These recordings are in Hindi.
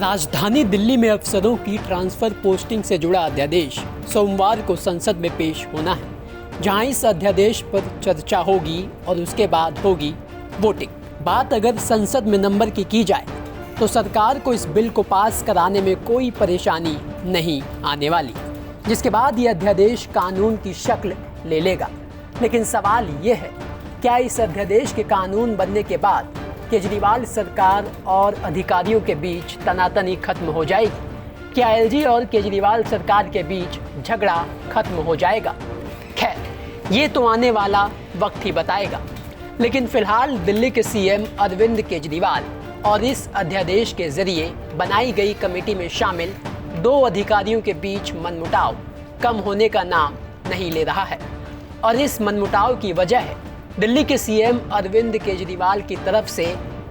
राजधानी दिल्ली में अफसरों की ट्रांसफर पोस्टिंग से जुड़ा अध्यादेश सोमवार को संसद में पेश होना है, जहां इस अध्यादेश पर चर्चा होगी और उसके बाद होगी वोटिंग। बात अगर संसद में नंबर की जाए तो सरकार को इस बिल को पास कराने में कोई परेशानी नहीं आने वाली, जिसके बाद ये अध्यादेश कानून की शक्ल ले लेगा। लेकिन सवाल ये है, क्या इस अध्यादेश के कानून बनने के बाद केजरीवाल सरकार और अधिकारियों के बीच तनातनी खत्म हो जाएगी? क्या एलजी और केजरीवाल सरकार के बीच झगड़ा खत्म हो जाएगा? खैर, ये तो आने वाला वक्त ही बताएगा। लेकिन फिलहाल दिल्ली के सीएम अरविंद केजरीवाल और इस अध्यादेश के जरिए बनाई गई कमेटी में शामिल 2 अधिकारियों के बीच मनमुटाव कम होने का नाम नहीं ले रहा है। और इस मनमुटाव की वजह है दिल्ली के सीएम अरविंद केजरीवाल की तरफ से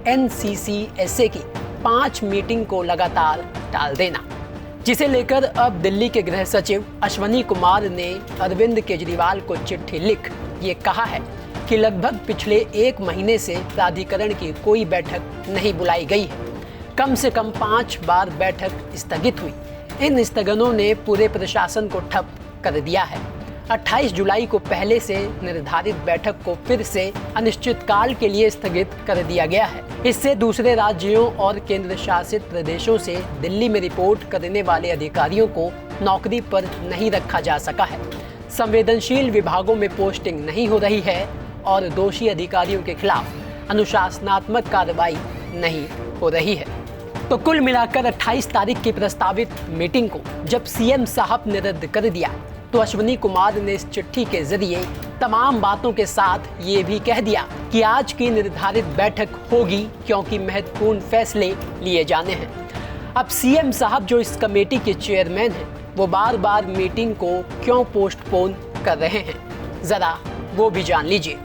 एनसीसीएसए की 5 मीटिंग को लगातार टाल देना, जिसे लेकर अब दिल्ली के गृह सचिव अश्वनी कुमार ने अरविंद केजरीवाल को चिट्ठी लिख ये कहा है कि लगभग पिछले 1 महीने से प्राधिकरण की कोई बैठक नहीं बुलाई गई है। कम से कम 5 बार बैठक स्थगित हुई। इन स्थगनों ने पूरे प्रशासन को ठप कर दिया है। 28 जुलाई को पहले से निर्धारित बैठक को फिर से अनिश्चितकाल के लिए स्थगित कर दिया गया है। इससे दूसरे राज्यों और केंद्र शासित प्रदेशों से दिल्ली में रिपोर्ट करने वाले अधिकारियों को नौकरी पर नहीं रखा जा सका है। संवेदनशील विभागों में पोस्टिंग नहीं हो रही है और दोषी अधिकारियों के खिलाफ अनुशासनात्मक कार्रवाई नहीं हो रही है। तो कुल मिलाकर 28 तारीख की प्रस्तावित मीटिंग को जब सीएम साहब ने रद्द कर दिया तो अश्वनी कुमार ने इस चिट्ठी के जरिए तमाम बातों के साथ ये भी कह दिया कि आज की निर्धारित बैठक होगी क्योंकि महत्वपूर्ण फैसले लिए जाने हैं। अब सीएम साहब जो इस कमेटी के चेयरमैन हैं, वो बार बार मीटिंग को क्यों पोस्टपोन कर रहे हैं, जरा वो भी जान लीजिए।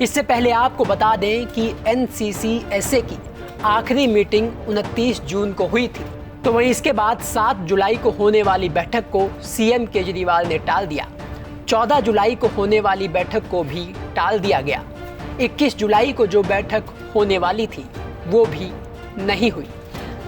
इससे पहले आपको बता दें कि एनसीसीएसए की आखिरी मीटिंग 29 जून को हुई थी, तो वहीं इसके बाद 7 जुलाई को होने वाली बैठक को सीएम केजरीवाल ने टाल दिया। 14 जुलाई को होने वाली बैठक को भी टाल दिया गया। 21 जुलाई को जो बैठक होने वाली थी वो भी नहीं हुई।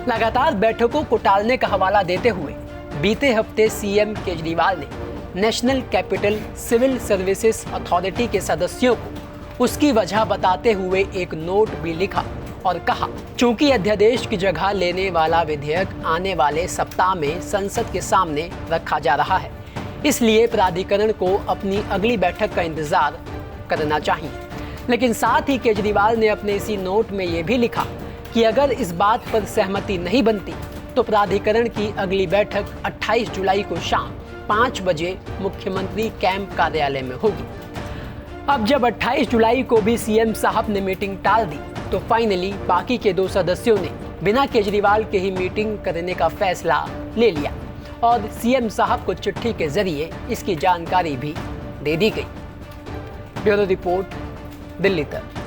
लगातार बैठकों को टालने का हवाला देते हुए बीते हफ्ते सीएम केजरीवाल ने national capital civil services authority के सदस्यों को उसकी वजह बताते हुए एक नोट भी लिखा और कहा, चूंकि अध्यादेश की जगह लेने वाला विधेयक आने वाले सप्ताह में संसद के सामने रखा जा रहा है, इसलिए प्राधिकरण को अपनी अगली बैठक का इंतजार करना चाहिए। लेकिन साथ ही केजरीवाल ने अपने इसी नोट में ये भी लिखा कि अगर इस बात पर सहमति नहीं बनती तो प्राधिकरण की अगली बैठक 28 जुलाई को शाम 5 बजे मुख्यमंत्री कैंप कार्यालय में होगी। अब जब 28 जुलाई को भी सीएम साहब ने मीटिंग टाल दी तो फाइनली बाकी के 2 सदस्यों ने बिना केजरीवाल के ही मीटिंग करने का फैसला ले लिया और सीएम साहब को चिट्ठी के जरिए इसकी जानकारी भी दे दी गई। ब्यूरो रिपोर्ट, दिल्ली तक।